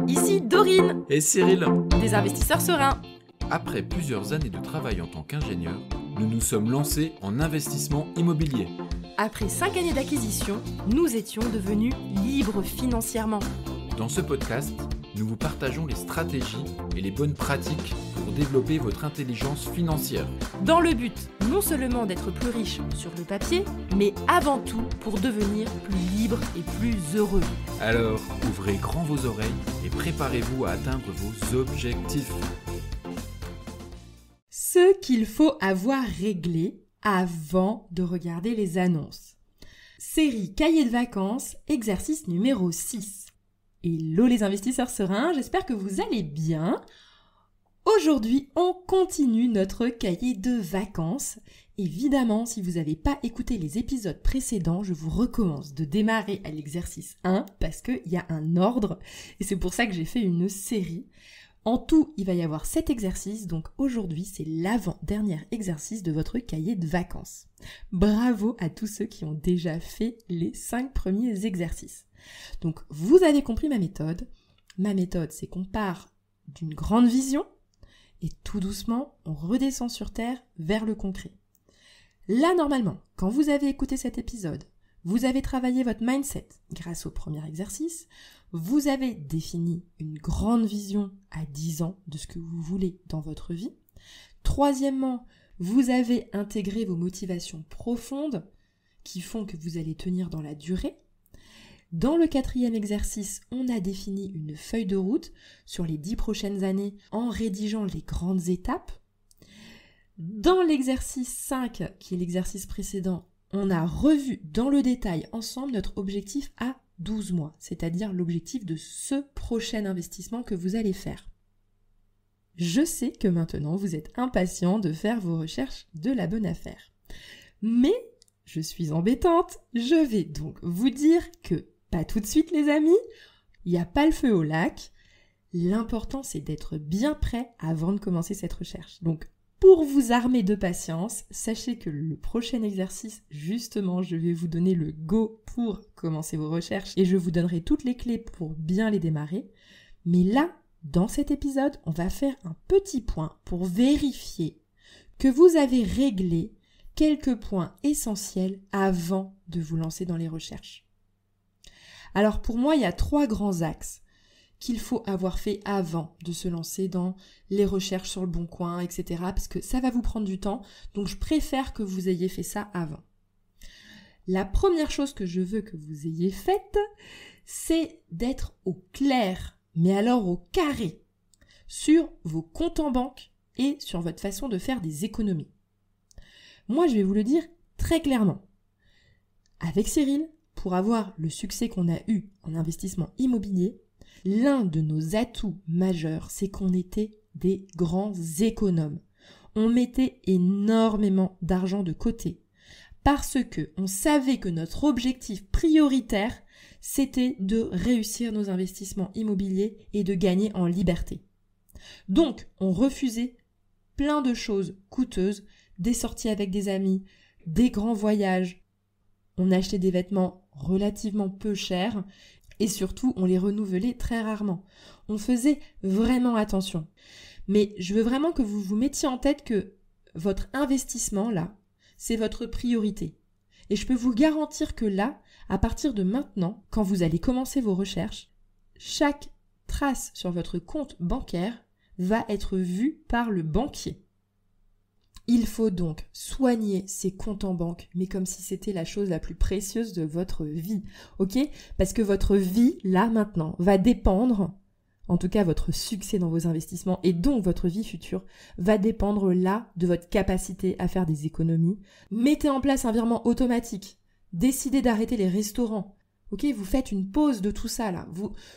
ici Dorine, Et Cyril. des investisseurs sereins. Après plusieurs années de travail en tant qu'ingénieur, nous nous sommes lancés en investissement immobilier. Après 5 années d'acquisition, nous étions devenus libres financièrement. Dans ce podcast, nous vous partageons les stratégies et les bonnes pratiques pour développer votre intelligence financière. Dans le but non seulement d'être plus riche sur le papier, mais avant tout pour devenir plus libre et plus heureux. Alors, ouvrez grand vos oreilles et préparez-vous à atteindre vos objectifs. Ce qu'il faut avoir réglé avant de regarder les annonces. Série Cahier de vacances, exercice numéro 6. Hello les investisseurs sereins, j'espère que vous allez bien. Aujourd'hui, on continue notre cahier de vacances. Évidemment, si vous n'avez pas écouté les épisodes précédents, je vous recommence de démarrer à l'exercice 1 parce qu'il y a un ordre et c'est pour ça que j'ai fait une série. En tout, il va y avoir 7 exercices, donc aujourd'hui, c'est l'avant-dernier exercice de votre cahier de vacances. Bravo à tous ceux qui ont déjà fait les 5 premiers exercices. Donc, vous avez compris ma méthode. Ma méthode, c'est qu'on part d'une grande vision et tout doucement, on redescend sur terre vers le concret. Là, normalement, quand vous avez écouté cet épisode, vous avez travaillé votre mindset grâce au premier exercice, vous avez défini une grande vision à 10 ans de ce que vous voulez dans votre vie. Troisièmement, vous avez intégré vos motivations profondes qui font que vous allez tenir dans la durée. Dans le 4e exercice, on a défini une feuille de route sur les 10 prochaines années en rédigeant les grandes étapes. Dans l'exercice 5, qui est l'exercice précédent, on a revu dans le détail ensemble notre objectif à 12 mois, c'est-à-dire l'objectif de ce prochain investissement que vous allez faire. Je sais que maintenant vous êtes impatient de faire vos recherches de la bonne affaire. Mais je suis embêtante, je vais donc vous dire que pas tout de suite les amis, il n'y a pas le feu au lac. L'important c'est d'être bien prêt avant de commencer cette recherche. Donc pour vous armer de patience, sachez que le prochain exercice, justement, je vais vous donner le go pour commencer vos recherches et je vous donnerai toutes les clés pour bien les démarrer. Mais là, dans cet épisode, on va faire un petit point pour vérifier que vous avez réglé quelques points essentiels avant de vous lancer dans les recherches. Alors pour moi, il y a 3 grands axes qu'il faut avoir fait avant de se lancer dans les recherches sur le Bon Coin, etc. Parce que ça va vous prendre du temps, donc je préfère que vous ayez fait ça avant. La première chose que je veux que vous ayez faite, c'est d'être au clair, mais alors au carré, sur vos comptes en banque et sur votre façon de faire des économies. Moi, je vais vous le dire très clairement. Avec Cyril, pour avoir le succès qu'on a eu en investissement immobilier, l'un de nos atouts majeurs, c'est qu'on était des grands économes. On mettait énormément d'argent de côté parce que on savait que notre objectif prioritaire, c'était de réussir nos investissements immobiliers et de gagner en liberté. Donc, on refusait plein de choses coûteuses, des sorties avec des amis, des grands voyages. On achetait des vêtements relativement peu chers et surtout, on les renouvelait très rarement. On faisait vraiment attention. Mais je veux vraiment que vous vous mettiez en tête que votre investissement, là, c'est votre priorité. Et je peux vous garantir que là, à partir de maintenant, quand vous allez commencer vos recherches, chaque trace sur votre compte bancaire va être vue par le banquier. Il faut donc soigner ses comptes en banque, mais comme si c'était la chose la plus précieuse de votre vie, ok ? Parce que votre vie, là, maintenant, va dépendre, en tout cas votre succès dans vos investissements, et donc votre vie future, va dépendre là de votre capacité à faire des économies. Mettez en place un virement automatique, décidez d'arrêter les restaurants, ok ? Vous faites une pause de tout ça, là,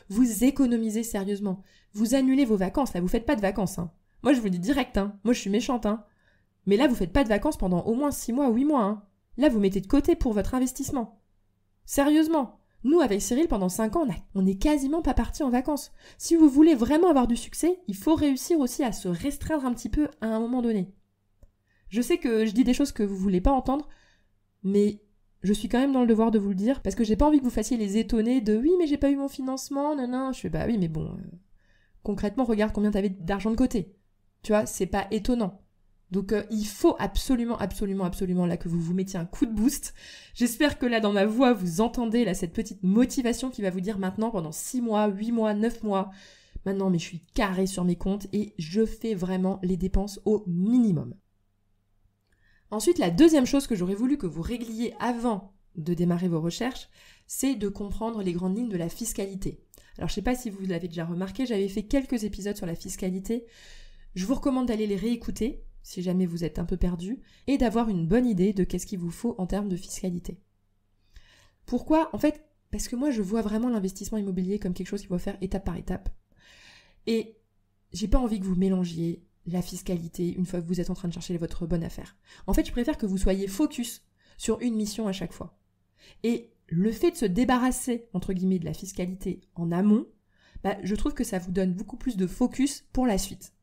vous économisez sérieusement, vous annulez vos vacances, là, vous faites pas de vacances, hein. Moi, je vous le dis direct, hein, moi je suis méchante, hein. Mais là, vous faites pas de vacances pendant au moins 6 mois ou 8 mois. Hein. Là, vous mettez de côté pour votre investissement. Sérieusement, nous, avec Cyril, pendant 5 ans, on n'est quasiment pas partis en vacances. Si vous voulez vraiment avoir du succès, il faut réussir aussi à se restreindre un petit peu à un moment donné. Je sais que je dis des choses que vous voulez pas entendre, mais je suis quand même dans le devoir de vous le dire, parce que j'ai pas envie que vous fassiez les étonnés de « oui, mais j'ai pas eu mon financement, non. » Je fais « bah oui, mais bon, concrètement, regarde combien t'avais d'argent de côté. » Tu vois, c'est pas étonnant. Donc il faut absolument là que vous vous mettiez un coup de boost. J'espère que là dans ma voix vous entendez là cette petite motivation qui va vous dire maintenant pendant 6 mois, 8 mois, 9 mois, maintenant mais je suis carré sur mes comptes et je fais vraiment les dépenses au minimum. Ensuite, la deuxième chose que j'aurais voulu que vous régliez avant de démarrer vos recherches, c'est de comprendre les grandes lignes de la fiscalité. Alors je sais pas si vous l'avez déjà remarqué, j'avais fait quelques épisodes sur la fiscalité. Je vous recommande d'aller les réécouter si jamais vous êtes un peu perdu, et d'avoir une bonne idée de qu'est-ce qu'il vous faut en termes de fiscalité. Pourquoi ? En fait, parce que moi je vois vraiment l'investissement immobilier comme quelque chose qu'il faut faire étape par étape. Et j'ai pas envie que vous mélangiez la fiscalité une fois que vous êtes en train de chercher votre bonne affaire. En fait, je préfère que vous soyez focus sur une mission à chaque fois. Et le fait de se débarrasser, entre guillemets, de la fiscalité en amont, je trouve que ça vous donne beaucoup plus de focus pour la suite.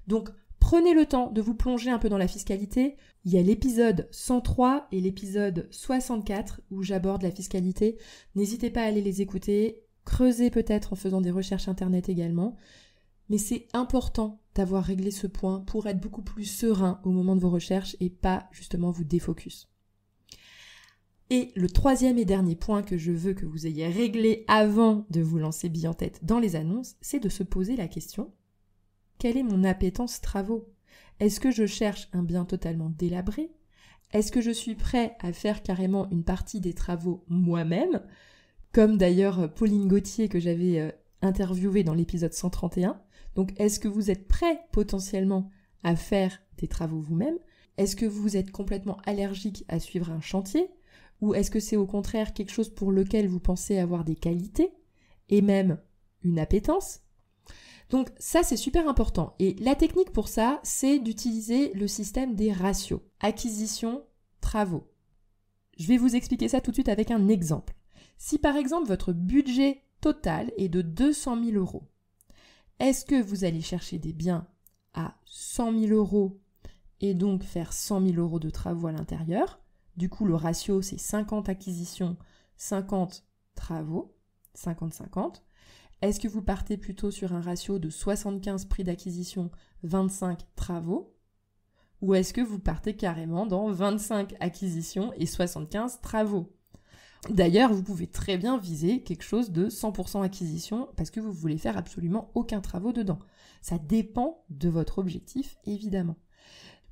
Donc, prenez le temps de vous plonger un peu dans la fiscalité. Il y a l'épisode 103 et l'épisode 64 où j'aborde la fiscalité. N'hésitez pas à aller les écouter. Creusez peut-être en faisant des recherches internet également. Mais c'est important d'avoir réglé ce point pour être beaucoup plus serein au moment de vos recherches et pas justement vous défocus. Et le troisième et dernier point que je veux que vous ayez réglé avant de vous lancer bille en tête dans les annonces, c'est de se poser la question: quelle est mon appétence travaux ? Est-ce que je cherche un bien totalement délabré ? Est-ce que je suis prêt à faire carrément une partie des travaux moi-même ? Comme d'ailleurs Pauline Gauthier que j'avais interviewée dans l'épisode 131. Donc est-ce que vous êtes prêt potentiellement à faire des travaux vous-même ? Est-ce que vous êtes complètement allergique à suivre un chantier ? Ou est-ce que c'est au contraire quelque chose pour lequel vous pensez avoir des qualités et même une appétence ? Donc ça, c'est super important. Et la technique pour ça, c'est d'utiliser le système des ratios. Acquisition, travaux. Je vais vous expliquer ça tout de suite avec un exemple. Si par exemple votre budget total est de 200 000 €, est-ce que vous allez chercher des biens à 100 000 € et donc faire 100 000 € de travaux à l'intérieur ? Du coup, le ratio, c'est 50 acquisitions, 50 travaux, 50-50. Est-ce que vous partez plutôt sur un ratio de 75 prix d'acquisition, 25 travaux ? Ou est-ce que vous partez carrément dans 25 acquisitions et 75 travaux ? D'ailleurs, vous pouvez très bien viser quelque chose de 100% acquisition parce que vous voulez faire absolument aucun travaux dedans. Ça dépend de votre objectif, évidemment.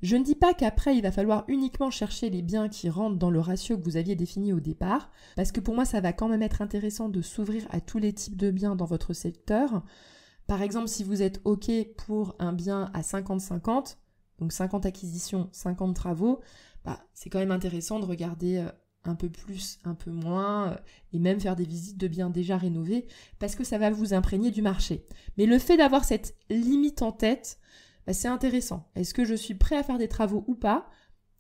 Je ne dis pas qu'après, il va falloir uniquement chercher les biens qui rentrent dans le ratio que vous aviez défini au départ, parce que pour moi, ça va quand même être intéressant de s'ouvrir à tous les types de biens dans votre secteur. Par exemple, si vous êtes OK pour un bien à 50-50, donc 50 acquisitions, 50 travaux, c'est quand même intéressant de regarder un peu plus, un peu moins, et même faire des visites de biens déjà rénovés, parce que ça va vous imprégner du marché. Mais le fait d'avoir cette limite en tête, c'est intéressant. Est-ce que je suis prêt à faire des travaux ou pas ?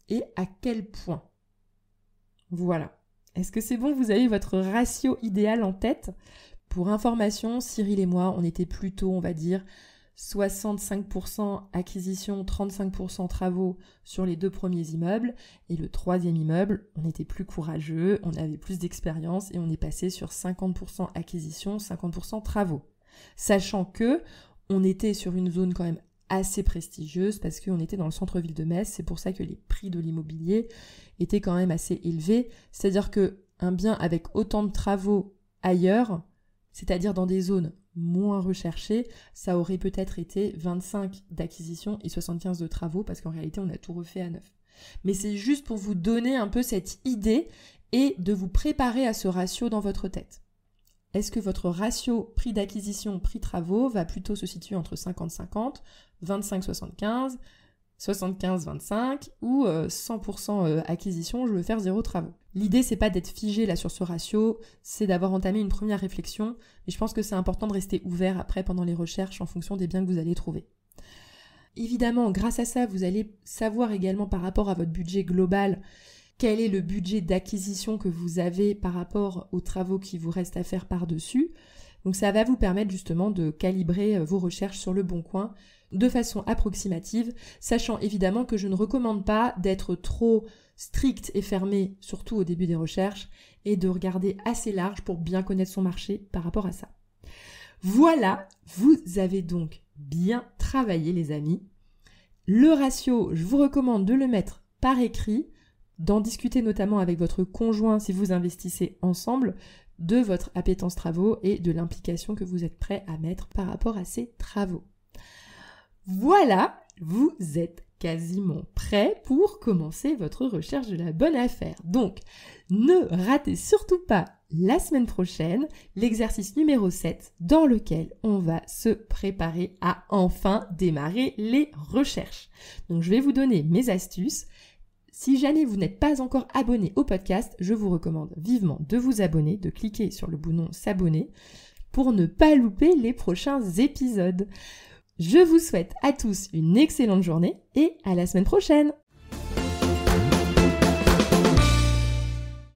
Et à quel point ? Voilà. Est-ce que c'est bon ? Vous avez votre ratio idéal en tête ? Pour information, Cyril et moi, on était plutôt, on va dire, 65% acquisition, 35% travaux sur les 2 premiers immeubles. Et le 3e immeuble, on était plus courageux, on avait plus d'expérience et on est passé sur 50% acquisition, 50% travaux. Sachant que on était sur une zone quand même assez prestigieuse parce qu'on était dans le centre-ville de Metz, c'est pour ça que les prix de l'immobilier étaient quand même assez élevés. C'est-à-dire qu'un bien avec autant de travaux ailleurs, c'est-à-dire dans des zones moins recherchées, ça aurait peut-être été 25 d'acquisition et 75 de travaux parce qu'en réalité on a tout refait à neuf. Mais c'est juste pour vous donner un peu cette idée et de vous préparer à ce ratio dans votre tête. Est-ce que votre ratio prix d'acquisition, prix travaux va plutôt se situer entre 50-50, 25-75, 75-25 ou 100% acquisition, je veux faire 0 travaux. L'idée, c'est pas d'être figé là sur ce ratio, c'est d'avoir entamé une première réflexion, et je pense que c'est important de rester ouvert après pendant les recherches en fonction des biens que vous allez trouver. Évidemment, grâce à ça, vous allez savoir également par rapport à votre budget global quel est le budget d'acquisition que vous avez par rapport aux travaux qui vous restent à faire par-dessus. Donc ça va vous permettre justement de calibrer vos recherches sur le bon coin de façon approximative, sachant évidemment que je ne recommande pas d'être trop strict et fermé, surtout au début des recherches, et de regarder assez large pour bien connaître son marché par rapport à ça. Voilà, vous avez donc bien travaillé les amis. Le ratio, je vous recommande de le mettre par écrit, d'en discuter notamment avec votre conjoint si vous investissez ensemble, de votre appétence travaux et de l'implication que vous êtes prêt à mettre par rapport à ces travaux. Voilà, vous êtes quasiment prêt pour commencer votre recherche de la bonne affaire. Donc, ne ratez surtout pas la semaine prochaine l'exercice numéro 7 dans lequel on va se préparer à enfin démarrer les recherches. Donc, je vais vous donner mes astuces. Si jamais vous n'êtes pas encore abonné au podcast, je vous recommande vivement de vous abonner, de cliquer sur le bouton s'abonner pour ne pas louper les prochains épisodes. Je vous souhaite à tous une excellente journée et à la semaine prochaine!